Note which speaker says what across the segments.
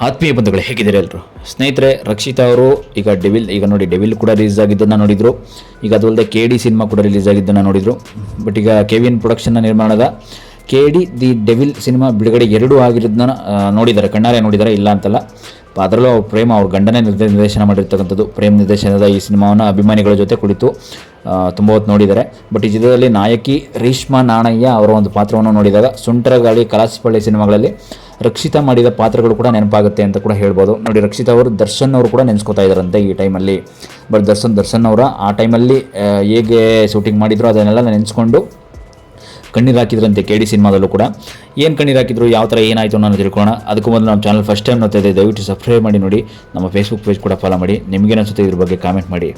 Speaker 1: ಆತ್ಮೀಯ ಬಂಧುಗಳು ಹೇಗಿದ್ದಾರೆ ಎಲ್ಲರೂ ಸ್ನೇಹಿತರೆ. ರಕ್ಷಿತಾ ಅವರು ಈಗ ನೋಡಿ ಡೆವಿಲ್ ಕೂಡ ರಿಲೀಸ್ ಆಗಿದ್ದನ್ನು ನೋಡಿದರು. ಈಗ ಅದಲ್ಲದೆ KD ಸಿನಿಮಾ ಕೂಡ ರಿಲೀಸ್ ಆಗಿದ್ದನ್ನು ನೋಡಿದರು. ಬಟ್ ಈಗ KVN ಪ್ರೊಡಕ್ಷನ್ನ ನಿರ್ಮಾಣದ KD ದಿ ಡೆವಿಲ್ ಸಿನಿಮಾ ಬಿಡುಗಡೆ 2 ಆಗಿರೋದನ್ನ ನೋಡಿದ್ದಾರೆ, ಕಣ್ಣಾರೆ ನೋಡಿದ್ದಾರೆ, ಇಲ್ಲ ಅಂತಲ್ಲ. ಅದರಲ್ಲೂ ಪ್ರೇಮ್ ಅವ್ರ ಗಂಡನೇ ನಿರ್ದೇಶನ ಮಾಡಿರ್ತಕ್ಕಂಥದ್ದು. ಪ್ರೇಮ್ ನಿರ್ದೇಶನದ ಈ ಸಿನಿಮಾವನ್ನು ಅಭಿಮಾನಿಗಳ ಜೊತೆ ಕುಳಿತು ತುಂಬ ಹೊತ್ತು ನೋಡಿದ್ದಾರೆ. ಬಟ್ ಈ ಚಿತ್ರದಲ್ಲಿ ನಾಯಕಿ ರೇಷ್ಮಾ ನಾಣಯ್ಯ ಅವರ ಒಂದು ಪಾತ್ರವನ್ನು ನೋಡಿದಾಗ ಸುಂಟರಗಾಳಿ, ಕಲಾಸಿಪಳ್ಳಿ ಸಿನಿಮಾಗಳಲ್ಲಿ ರಕ್ಷಿತಾ ಮಾಡಿದ ಪಾತ್ರಗಳು ಕೂಡ ನೆನಪಾಗುತ್ತೆ ಅಂತ ಕೂಡ ಹೇಳ್ಬೋದು. ನೋಡಿ, ರಕ್ಷಿತಾ ಅವರು ದರ್ಶನ್ ಅವರು ಕೂಡ ನೆನೆಸ್ಕೋತಾ ಇದ್ದಾರಂತೆ ಈ ಟೈಮಲ್ಲಿ. ಬಟ್ ದರ್ಶನ್ ಅವರ ಆ ಟೈಮಲ್ಲಿ ಹೇಗೆ ಶೂಟಿಂಗ್ ಮಾಡಿದ್ರು ಅದನ್ನೆಲ್ಲ ನೆನೆಸ್ಕೊಂಡು ಕಣ್ಣೀರು ಹಾಕಿದ್ರಂತೆ KD ಸಿನಿಮಾದಲ್ಲೂ ಕೂಡ. ಏನು ಕಣ್ಣೀರು ಹಾಕಿದ್ರು, ಯಾವ ಥರ ಏನಾಯಿತು ಅನ್ನೋದು ತಿಳ್ಕೊಳ್ಳೋಣ. ಅದಕ್ಕೂ ಮೊದಲು ನಮ್ಮ ಚಾನಲ್ ಫಸ್ಟ್ ಟೈಮ್ ನೋಡ್ತಾ ಇದ್ದೆ, ದಯವಿಟ್ಟು ಸಬ್ಸ್ಕ್ರೈಬ್ ಮಾಡಿ ನೋಡಿ. ನಮ್ಮ ಫೇಸ್ಬುಕ್ ಪೇಜ್ ಕೂಡ ಫಾಲೋ ಮಾಡಿ. ನಿಮಗೇನು ಅನಿಸುತ್ತೆ ಇದ್ರ ಬಗ್ಗೆ ಕಾಮೆಂಟ್ ಮಾಡಿ.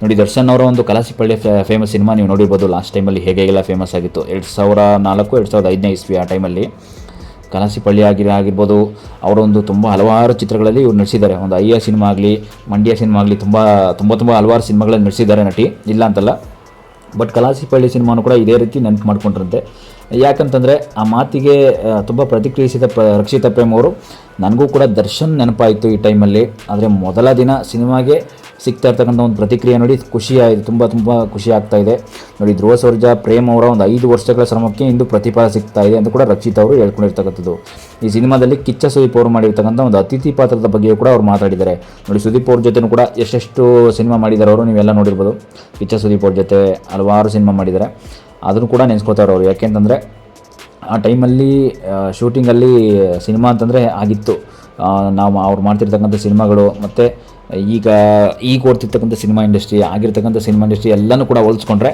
Speaker 1: ನೋಡಿ, ದರ್ಶನ್ ಅವರ ಒಂದು ಕಲಾಸಿಪಳ್ಳಿ ಫೇಮಸ್ ಸಿನಿಮಾ ನೀವು ನೋಡಿರ್ಬೋದು. ಲಾಸ್ಟ್ ಟೈಮಲ್ಲಿ ಹೇಗೆಲ್ಲ ಫೇಮಸ್ ಆಗಿತ್ತು 2004-2005 ಇಸ್ವಿ. ಆ ಟೈಮಲ್ಲಿ ಕಲಾಸಿಪಳ್ಳಿ ಆಗಿರ್ಬೋದು, ಅವರೊಂದು ತುಂಬ ಹಲವಾರು ಚಿತ್ರಗಳಲ್ಲಿ ಇವ್ರು ನಟಿಸಿದ್ದಾರೆ. ಒಂದು ಅಯ್ಯ ಸಿನಿಮಾ ಆಗಲಿ, ಮಂಡ್ಯ ಸಿನಿಮಾ ಆಗಲಿ, ತುಂಬ ಹಲವಾರು ಸಿನಿಮಾಗಳಲ್ಲಿ ನಟಿಸಿದ್ದಾರೆ ನಟಿ, ಇಲ್ಲ ಅಂತಲ್ಲ. ಬಟ್ ಕಲಾಸಿಪಳ್ಳಿ ಸಿನಿಮಾನು ಕೂಡ ಇದೇ ರೀತಿ ನೆನಪು ಮಾಡ್ಕೊಂಡ್ರಂತೆ. ಯಾಕಂತಂದರೆ ಆ ಮಾತಿಗೆ ತುಂಬ ಪ್ರತಿಕ್ರಿಯಿಸಿದ ರಕ್ಷಿತಾ ಪ್ರೇಮ್ ಅವರು, ನನಗೂ ಕೂಡ ದರ್ಶನ್ ನೆನಪಾಯಿತು ಈ ಟೈಮಲ್ಲಿ. ಆದರೆ ಮೊದಲ ದಿನ ಸಿನಿಮಾಗೆ ಸಿಗ್ತಾ ಇರ್ತಕ್ಕಂಥ ಒಂದು ಪ್ರತಿಕ್ರಿಯೆ ನೋಡಿ ಖುಷಿಯಾಯಿತು, ತುಂಬ ಖುಷಿ ಆಗ್ತಾ ಇದೆ. ನೋಡಿ, ಧ್ರುವ ಸರ್ಜಾ ಪ್ರೇಮ್ ಅವರ ಒಂದು 5 ವರ್ಷಗಳ ಶ್ರಮಕ್ಕೆ ಇಂದು ಪ್ರತಿಫಲ ಸಿಗ್ತಾ ಇದೆ ಅಂತ ಕೂಡ ರಕ್ಷಿತಾ ಅವರು ಹೇಳ್ಕೊಂಡಿರ್ತಕ್ಕಂಥದ್ದು. ಈ ಸಿನಿಮಾದಲ್ಲಿ ಕಿಚ್ಚ ಸುದೀಪ್ ಅವರು ಮಾಡಿರ್ತಕ್ಕಂಥ ಒಂದು ಅತಿಥಿ ಪಾತ್ರದ ಬಗ್ಗೆಯೂ ಕೂಡ ಅವ್ರು ಮಾತಾಡಿದ್ದಾರೆ. ನೋಡಿ, ಸುದೀಪ್ ಅವ್ರ ಜೊತೆನೂ ಕೂಡ ಎಷ್ಟೆಷ್ಟು ಸಿನಿಮಾ ಮಾಡಿದ್ದಾರೆ ಅವರು, ನೀವೆಲ್ಲ ನೋಡಿರ್ಬೋದು. ಕಿಚ್ಚ ಸುದೀಪ್ ಅವ್ರ ಜೊತೆ ಹಲವಾರು ಸಿನಿಮಾ ಮಾಡಿದ್ದಾರೆ. ಅದನ್ನು ಕೂಡ ನೆನೆಸ್ಕೋತಾರೆ ಅವರು. ಯಾಕೆಂತಂದರೆ ಆ ಟೈಮಲ್ಲಿ ಶೂಟಿಂಗಲ್ಲಿ ಸಿನಿಮಾ ಅಂತಂದರೆ ಆಗಿತ್ತು. ನಾವು ಅವ್ರು ಮಾಡ್ತಿರ್ತಕ್ಕಂಥ ಸಿನಿಮಾಗಳು ಮತ್ತು ಈಗ ಓಡ್ತಿರ್ತಕ್ಕಂಥ ಸಿನಿಮಾ ಇಂಡಸ್ಟ್ರಿ, ಆಗಿರ್ತಕ್ಕಂಥ ಸಿನಿಮಾ ಇಂಡಸ್ಟ್ರಿ ಎಲ್ಲನೂ ಕೂಡ ಹೋಲಿಸ್ಕೊಂಡ್ರೆ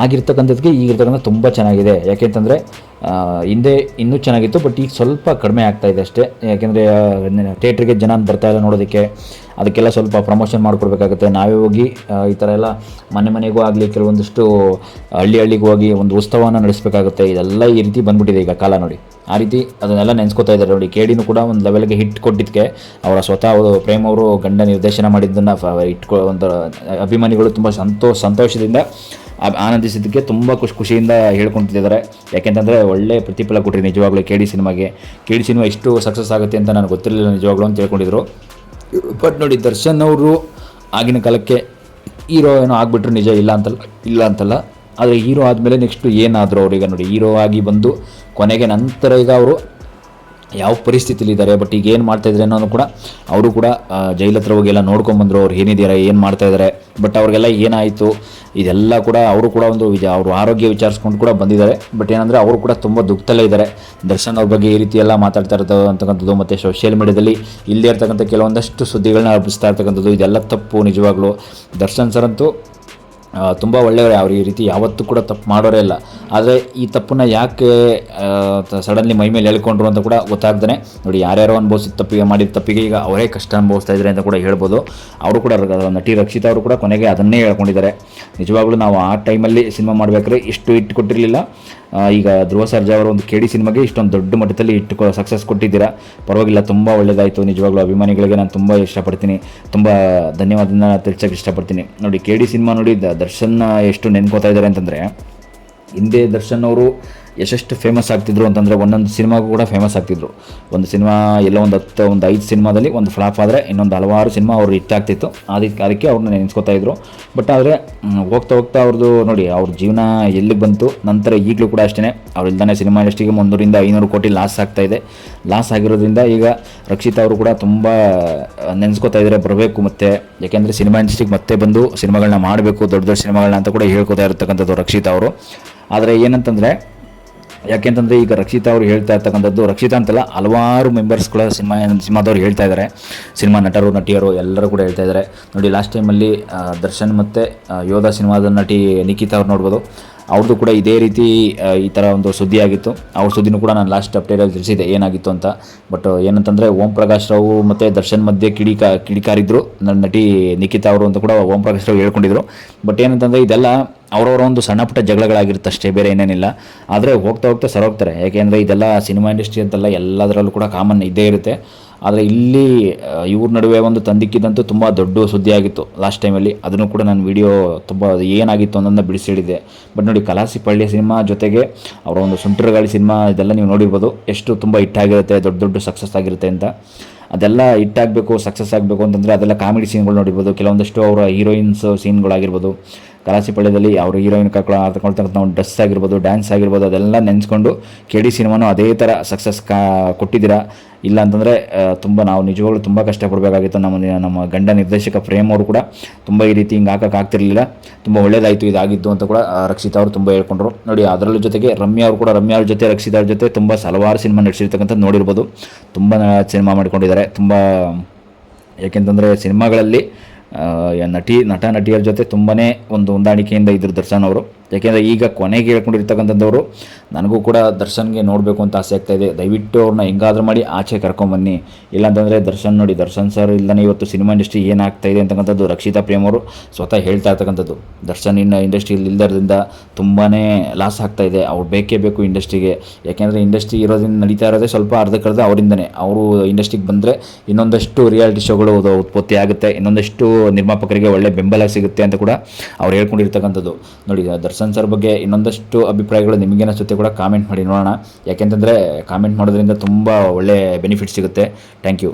Speaker 1: ಆಗಿರ್ತಕ್ಕಂಥದ್ದಕ್ಕೆ ಈಗಿರ್ತಕ್ಕಂಥ ತುಂಬ ಚೆನ್ನಾಗಿದೆ. ಯಾಕೆಂತಂದರೆ ಹಿಂದೆ ಇನ್ನೂ ಚೆನ್ನಾಗಿತ್ತು, ಬಟ್ ಈಗ ಸ್ವಲ್ಪ ಕಡಿಮೆ ಆಗ್ತಾಯಿದೆ ಅಷ್ಟೇ. ಯಾಕೆಂದರೆ ಥಿಯೇಟ್ರಿಗೆ ಜನ ಬರ್ತಾಯಿಲ್ಲ ನೋಡೋದಕ್ಕೆ, ಅದಕ್ಕೆಲ್ಲ ಸ್ವಲ್ಪ ಪ್ರಮೋಷನ್ ಮಾಡಿಕೊಡ್ಬೇಕಾಗುತ್ತೆ. ನಾವೇ ಹೋಗಿ ಈ ಥರ ಎಲ್ಲ ಮನೆಗೂ ಆಗಲಿ, ಕೆಲವೊಂದಿಷ್ಟು ಹಳ್ಳಿಗೂ ಹೋಗಿ ಒಂದು ಉತ್ಸವವನ್ನು ನಡೆಸಬೇಕಾಗುತ್ತೆ. ಇದೆಲ್ಲ ಈ ರೀತಿ ಬಂದ್ಬಿಟ್ಟಿದೆ ಈಗ ಕಾಲ. ನೋಡಿ, ಆ ರೀತಿ ಅದನ್ನೆಲ್ಲ ನೆನೆಸ್ಕೋತಾ ಇದ್ದಾರೆ. ನೋಡಿ, KDನೂ ಕೂಡ ಒಂದು ಲೆವೆಲ್ಗೆ ಹಿಟ್ ಕೊಟ್ಟಿದ್ದಕ್ಕೆ ಅವರ ಸ್ವತಃ ಪ್ರೇಮ್ ಅವರು ಗಂಡ ನಿರ್ದೇಶನ ಮಾಡಿದ್ದನ್ನು ಒಂದು ಅಭಿಮಾನಿಗಳು ತುಂಬ ಸಂತೋಷದಿಂದ ಆನಂದಿಸಿದ್ದಕ್ಕೆ ತುಂಬ ಖುಷಿಯಿಂದ ಹೇಳ್ಕೊತಿದ್ದಾರೆ. ಯಾಕೆಂತಂದರೆ ಒಳ್ಳೆ ಪ್ರತಿಫಲ ಕೊಟ್ಟರೆ ನಿಜವಾಗ್ಲೂ KD ಸಿನಿಮಾಗೆ. KD ಸಿನಿಮಾ ಎಷ್ಟು ಸಕ್ಸಸ್ ಆಗುತ್ತೆ ಅಂತ ನನಗೆ ಗೊತ್ತಿರಲಿಲ್ಲ ನಿಜವಾಗ್ಲೂ ಅಂತ ಹೇಳ್ಕೊಂಡಿದ್ರು. ಬಟ್ ನೋಡಿ, ದರ್ಶನ್ ಅವರು ಆಗಿನ ಕಾಲಕ್ಕೆ ಹೀರೋ ಏನೋ ಆಗಿಬಿಟ್ರು, ನಿಜ, ಇಲ್ಲ ಅಂತಲ್ಲ. ಆದರೆ ಹೀರೋ ಆದಮೇಲೆ ನೆಕ್ಸ್ಟು ಏನಾದರೂ ಅವ್ರೀಗ ನೋಡಿ, ಹೀರೋ ಆಗಿ ಬಂದು ಕೊನೆಗೆ ನಂತರ ಈಗ ಅವರು ಯಾವ ಪರಿಸ್ಥಿತಿಲಿದ್ದಾರೆ, ಬಟ್ ಈಗ ಏನು ಮಾಡ್ತಾಯಿದ್ದಾರೆ ಅನ್ನೋದು ಕೂಡ ಅವರು ಕೂಡ ಜೈಲ್ ಹತ್ರ ಹೋಗಿ ಎಲ್ಲ ನೋಡ್ಕೊಂಬಂದರು. ಅವ್ರು ಏನಿದ್ದಾರೆ, ಏನು ಮಾಡ್ತಾಯಿದ್ದಾರೆ, ಬಟ್ ಅವ್ರಿಗೆಲ್ಲ ಏನಾಯಿತು ಇದೆಲ್ಲ ಕೂಡ ಅವರು ಕೂಡ ಒಂದು ಅವರು ಆರೋಗ್ಯ ವಿಚಾರಿಸ್ಕೊಂಡು ಕೂಡ ಬಂದಿದ್ದಾರೆ. ಬಟ್ ಏನಂದರೆ ಅವರು ಕೂಡ ತುಂಬ ದುಃಖದಲ್ಲೇ ಇದ್ದಾರೆ. ದರ್ಶನ್ ಅವ್ರ ಬಗ್ಗೆ ಈ ರೀತಿ ಎಲ್ಲ ಮಾತಾಡ್ತಾ ಇರ್ತಕ್ಕಂಥದ್ದು ಮತ್ತು ಸೋಷಿಯಲ್ ಮೀಡಿಯಾದಲ್ಲಿ ಇಲ್ಲದೇ ಇರ್ತಕ್ಕಂಥ ಕೆಲವೊಂದಷ್ಟು ಸುದ್ದಿಗಳನ್ನ ಹಬ್ಬಿಸ್ತಾ ಇರ್ತಕ್ಕಂಥದ್ದು ಇದೆಲ್ಲ ತಪ್ಪು. ನಿಜವಾಗ್ಲೂ ದರ್ಶನ್ ಸರ್ ಅಂತೂ ತುಂಬ ಒಳ್ಳೆಯವರೇ. ಅವ್ರು ಈ ರೀತಿ ಯಾವತ್ತೂ ಕೂಡ ತಪ್ಪು ಮಾಡೋರೇ ಇಲ್ಲ. ಆದರೆ ಈ ತಪ್ಪನ್ನ ಯಾಕೆ ಸಡನ್ಲಿ ಮೈ ಮೇಲೆ ಹೇಳ್ಕೊಂಡ್ರು ಅಂತ ಕೂಡ ಗೊತ್ತಾಗ್ದೇ ನೋಡಿ, ಯಾರ್ಯಾರೋ ಮಾಡಿದ ತಪ್ಪಿಗೆ ಈಗ ಅವರೇ ಕಷ್ಟ ಅನುಭವಿಸ್ತಾ ಇದ್ದಾರೆ ಅಂತ ಕೂಡ ಹೇಳ್ಬೋದು. ಅವರು ಕೂಡ ನಟಿ ರಕ್ಷಿತಾ ಅವರು ಕೂಡ ಕೊನೆಗೆ ಅದನ್ನೇ ಹೇಳ್ಕೊಂಡಿದ್ದಾರೆ. ನಿಜವಾಗ್ಲೂ ನಾವು ಆ ಟೈಮಲ್ಲಿ ಸಿನಿಮಾ ಮಾಡಬೇಕಾದ್ರೆ ಇಷ್ಟು ಇಟ್ಟು ಕೊಟ್ಟಿರಲಿಲ್ಲ. ಈಗ ಧ್ರುವ ಸರ್ಜಾ ಅವರು ಒಂದು KD ಸಿನಿಮಾಗೆ ಇಷ್ಟೊಂದು ದೊಡ್ಡ ಮಟ್ಟದಲ್ಲಿ ಸಕ್ಸಸ್ ಕೊಟ್ಟಿದ್ದೀರಾ, ಪರವಾಗಿಲ್ಲ, ತುಂಬ ಒಳ್ಳೆಯದಾಯಿತು. ನಿಜವಾಗ್ಲೂ ಅಭಿಮಾನಿಗಳಿಗೆ ನಾನು ತುಂಬ ಇಷ್ಟಪಡ್ತೀನಿ, ತುಂಬ ಧನ್ಯವಾದನ ತಿಳಿಸೋಕ್ಕೆ ಇಷ್ಟಪಡ್ತೀನಿ. ನೋಡಿ, KD ಸಿನಿಮಾ ನೋಡಿ ದರ್ಶನ್ ಎಷ್ಟು ನೆನ್ಕೋತಾ ಇದ್ದಾರೆ ಅಂತಂದರೆ, ಹಿಂದೆ ದರ್ಶನ್ ಅವರು ಎಷ್ಟೆಷ್ಟು ಫೇಮಸ್ ಆಗ್ತಿದ್ರು ಅಂತಂದರೆ ಒಂದೊಂದು ಸಿನಿಮಾಗೂ ಕೂಡ ಫೇಮಸ್ ಆಗ್ತಿದ್ರು. ಒಂದು ಸಿನಿಮಾ ಎಲ್ಲ ಒಂದು 5 ಸಿನಿಮಾದಲ್ಲಿ ಒಂದು ಫ್ಲಾಪ್ ಆದರೆ ಇನ್ನೊಂದು ಹಲವಾರು ಸಿನಿಮಾ ಅವರು ಹಿಟ್ ಆಗ್ತಿತ್ತು. ಅದಕ್ಕೆ ಅವ್ರನ್ನ ನೆನೆಸ್ಕೋತಾ ಇದ್ರು. ಬಟ್ ಆದರೆ ಹೋಗ್ತಾ ಅವ್ರದ್ದು ನೋಡಿ, ಅವ್ರ ಜೀವನ ಎಲ್ಲಿಗೆ ಬಂತು ನಂತರ ಈಗಲೂ ಕೂಡ ಅಷ್ಟೇ. ಅವ್ರಿಲ್ದಾನೆ ಸಿನಿಮಾ ಇಂಡಸ್ಟ್ರಿಗೆ 300-500 ಕೋಟಿ ಲಾಸ್ ಆಗ್ತಾಯಿದೆ. ಲಾಸ್ ಆಗಿರೋದ್ರಿಂದ ಈಗ ರಕ್ಷಿತಾ ಅವರು ಕೂಡ ತುಂಬ ನೆನೆಸ್ಕೋತಾ ಇದ್ದಾರೆ ಬರಬೇಕು ಮತ್ತು. ಯಾಕೆಂದರೆ ಸಿನಿಮಾ ಇಂಡಸ್ಟ್ರಿಗೆ ಮತ್ತೆ ಬಂದು ಸಿನಿಮಾಗಳನ್ನ ಮಾಡಬೇಕು, ದೊಡ್ಡ ಸಿನಿಮಾಗಳನ್ನ ಅಂತ ಕೂಡ ಹೇಳ್ಕೋತಾ ಇರತಕ್ಕಂಥದ್ದು ರಕ್ಷಿತಾ ಅವರು. ಆದರೆ ಏನಂತಂದರೆ, ಯಾಕೆಂತಂದರೆ ಈಗ ರಕ್ಷಿತಾ ಅವರು ಹೇಳ್ತಾ ಇರ್ತಕ್ಕಂಥದ್ದು, ರಕ್ಷಿತಾ ಅಂತಲ್ಲ ಹಲವಾರು ಮೆಂಬರ್ಸ್ಗಳ ಸಿನಿಮಾದವ್ರು ಹೇಳ್ತಾ ಇದ್ದಾರೆ, ಸಿನಿಮಾ ನಟಿಯರು ಎಲ್ಲರೂ ಕೂಡ ಹೇಳ್ತಾ ಇದ್ದಾರೆ. ನೋಡಿ, ಲಾಸ್ಟ್ ಟೈಮಲ್ಲಿ ದರ್ಶನ್ ಮತ್ತು ಯೋಧ ಸಿನಿಮಾದ ನಟಿ ನಿಖಿತಾ ಅವ್ರು ನೋಡ್ಬೋದು. ಅವ್ರದ್ದು ಕೂಡ ಇದೇ ರೀತಿ ಈ ಥರ ಒಂದು ಸುದ್ದಿ ಆಗಿತ್ತು. ಅವ್ರ ಸುದ್ದಿನೂ ಕೂಡ ನಾನು ಲಾಸ್ಟ್ ಅಪ್ಡೇಟಲ್ಲಿ ತಿಳಿಸಿದೆ ಏನಾಗಿತ್ತು ಅಂತ. ಬಟ್ ಏನಂತಂದರೆ ಓಂ ಪ್ರಕಾಶ್ ರಾವ್ ಮತ್ತು ದರ್ಶನ್ ಮಧ್ಯೆ ಕಿಡಿಕಾರಿದ್ರು ನನ್ನ ನಟಿ ನಿಖಿತಾ ಅವರು ಅಂತ ಕೂಡ ಓಂ ಪ್ರಕಾಶ್ ರಾವ್ ಹೇಳ್ಕೊಂಡಿದ್ರು. ಬಟ್ ಏನಂತಂದರೆ ಇದೆಲ್ಲ ಅವರವರ ಒಂದು ಸಣ್ಣ ಪುಟ್ಟ ಜಗಳಗಳಾಗಿರುತ್ತೆ ಅಷ್ಟೇ, ಬೇರೆ ಏನೇನಿಲ್ಲ. ಆದರೆ ಹೋಗ್ತಾ ಸರೋಗ್ತಾರೆ. ಯಾಕೆಂದರೆ ಇದೆಲ್ಲ ಸಿನಿಮಾ ಇಂಡಸ್ಟ್ರಿ ಅಂತಲ್ಲ, ಎಲ್ಲದರಲ್ಲೂ ಕೂಡ ಕಾಮನ್ ಇದ್ದೇ ಇರುತ್ತೆ. ಆದರೆ ಇಲ್ಲಿ ಇವ್ರ ನಡುವೆ ಒಂದು ತಂದಿಕ್ಕಿದಂತೂ ತುಂಬ ದೊಡ್ಡ ಸುದ್ದಿ ಆಗಿತ್ತು ಲಾಸ್ಟ್ ಟೈಮಲ್ಲಿ. ಅದನ್ನು ಕೂಡ ನಾನು ವಿಡಿಯೋ ತುಂಬ ಏನಾಗಿತ್ತು ಅನ್ನೋದನ್ನ ಬಿಡಿಸಿ ಹೇಳಿದ್ದೆ. ಬಟ್ ನೋಡಿ, ಕಲಾಸಿಪಳ್ಳಿ ಸಿನಿಮಾ ಜೊತೆಗೆ ಅವರ ಒಂದು ಸುಂಟರಗಾಳಿ ಸಿನಿಮಾ ಇದೆಲ್ಲ ನೀವು ನೋಡಿರ್ಬೋದು, ಎಷ್ಟು ತುಂಬ ಹಿಟ್ಟಾಗಿರುತ್ತೆ, ದೊಡ್ಡ ಸಕ್ಸಸ್ ಆಗಿರುತ್ತೆ ಅಂತ. ಅದೆಲ್ಲ ಹಿಟ್ಟಾಗಬೇಕು, ಸಕ್ಸಸ್ ಆಗಬೇಕು ಅಂತಂದರೆ ಅದೆಲ್ಲ ಕಾಮಿಡಿ ಸೀನ್ಗಳು ನೋಡಿರ್ಬೋದು. ಕೆಲವೊಂದಷ್ಟು ಅವರ ಹೀರೋಯಿನ್ಸ್ ಸೀನ್ಗಳಾಗಿರ್ಬೋದು, ಕಲಾಸಿಪಾಳ್ಯದಲ್ಲಿ ಅವರು ಹೀರೋಯಿನ್ ಕರ್ಕೊಳ್ತಕ್ಕಂಥ ನಾವು ಡ್ರೆಸ್ ಆಗಿರ್ಬೋದು, ಡ್ಯಾನ್ಸ್ ಆಗಿರ್ಬೋದು, ಅದೆಲ್ಲ ನೆನೆಸ್ಕೊಂಡು KD ಸಿನಿಮಾನು ಅದೇ ಥರ ಸಕ್ಸಸ್ ಕೊಟ್ಟಿದ್ದೀರಾ. ಇಲ್ಲ ಅಂತಂದರೆ ತುಂಬ ನಾವು ನಿಜವಾಗ್ಲೂ ತುಂಬ ಕಷ್ಟಪಡಬೇಕಾಗಿತ್ತು. ನಮ್ಮ ಗಂಡ ನಿರ್ದೇಶಕ ಪ್ರೇಮ್ ಅವರು ಕೂಡ ತುಂಬ ಈ ರೀತಿ ಹಿಂಗೆ ಹಾಕೋಕ್ಕಾಗ್ತಿರ್ಲಿಲ್ಲ, ತುಂಬ ಒಳ್ಳೇದಾಯಿತು ಇದಾಗಿದ್ದು ಅಂತ ಕೂಡ ರಕ್ಷಿತಾ ಅವರು ತುಂಬ ಹೇಳ್ಕೊಂಡ್ರು. ನೋಡಿ, ಅದರಲ್ಲೂ ಜೊತೆಗೆ ರಮ್ಯಾ ಅವ್ರ ಜೊತೆ ರಕ್ಷಿತಾ ಅವ್ರ ಜೊತೆ ತುಂಬ ಹಲವಾರು ಸಿನಿಮಾ ನಡೆಸಿರ್ತಕ್ಕಂಥದ್ದು ನೋಡಿರ್ಬೋದು. ತುಂಬ ಸಿನಿಮಾ ಮಾಡ್ಕೊಂಡಿದ್ದಾರೆ. ತುಂಬ ಏಕೆಂತಂದರೆ ಸಿನಿಮಾಗಳಲ್ಲಿ ನಟ ನಟಿಯರ ಜೊತೆ ತುಂಬಾ ಒಂದು ಹೊಂದಾಣಿಕೆಯಿಂದ ಇದ್ದರು ದರ್ಶನ್ ಅವರು. ಯಾಕೆಂದರೆ ಈಗ ಕೊನೆಗೆ ಹೇಳ್ಕೊಂಡಿರ್ತಕ್ಕಂಥದ್ದವರು ನನಗೂ ಕೂಡ ದರ್ಶನ್ಗೆ ನೋಡಬೇಕು ಅಂತ ಆಸೆ ಆಗ್ತಾಯಿದೆ. ದಯವಿಟ್ಟು ಅವ್ರನ್ನ ಹೆಂಗಾದ್ರೂ ಮಾಡಿ ಆಚೆ ಕರ್ಕೊಂಬನ್ನಿ. ಇಲ್ಲಾಂತಂದರೆ ದರ್ಶನ್ ಸರ್ ಇಲ್ಲದೇ ಇವತ್ತು ಸಿನಿಮಾ ಇಂಡಸ್ಟ್ರಿ ಏನಾಗ್ತಾಯಿದೆ ಅಂತಕ್ಕಂಥದ್ದು ರಕ್ಷಿತಾ ಪ್ರೇಮ್ ಅವರು ಸ್ವತಃ ಹೇಳ್ತಾ ಇರ್ತಕ್ಕಂಥದ್ದು. ದರ್ಶನ್ ಇಂಡಸ್ಟ್ರಿಯಲ್ಲಿ ಇಲ್ದಿರೋದ್ರಿಂದ ತುಂಬಾ ಲಾಸ್ ಆಗ್ತಾಯಿದೆ. ಅವ್ರು ಬೇಕೇ ಬೇಕು ಇಂಡಸ್ಟ್ರಿಗೆ. ಯಾಕೆಂದರೆ ಇಂಡಸ್ಟ್ರಿ ಇರೋದ್ರಿಂದ ನಡೀತಾ ಇರೋದೇ ಸ್ವಲ್ಪ ಅರ್ಧಕ್ಕರ್ಧ ಅವರಿಂದನೇ. ಅವರು ಇಂಡಸ್ಟ್ರಿಗೆ ಬಂದರೆ ಇನ್ನೊಂದಷ್ಟು ರಿಯಾಲಿಟಿ ಶೋಗಳು ಉತ್ಪತ್ತಿ ಆಗುತ್ತೆ, ಇನ್ನೊಂದಷ್ಟು ನಿರ್ಮಾಪಕರಿಗೆ ಒಳ್ಳೆ ಬೆಂಬಲ ಸಿಗುತ್ತೆ ಅಂತ ಕೂಡ ಅವ್ರು ಹೇಳ್ಕೊಂಡಿರ್ತಕ್ಕಂಥದ್ದು. ನೋಡಿ, ದರ್ಶನ್ ಸರ್ ಬಗ್ಗೆ ಇನ್ನೊಂದಷ್ಟು ಅಭಿಪ್ರಾಯಗಳು ನಿಮಗೇನಿಸುತ್ತೆ ಕೂಡ ಕಾಮೆಂಟ್ ಮಾಡಿ ನೋಡೋಣ. ಯಾಕೆಂತಂದರೆ ಕಾಮೆಂಟ್ ಮಾಡೋದ್ರಿಂದ ತುಂಬ ಒಳ್ಳೆ ಬೆನಿಫಿಟ್ ಸಿಗುತ್ತೆ. Thank you.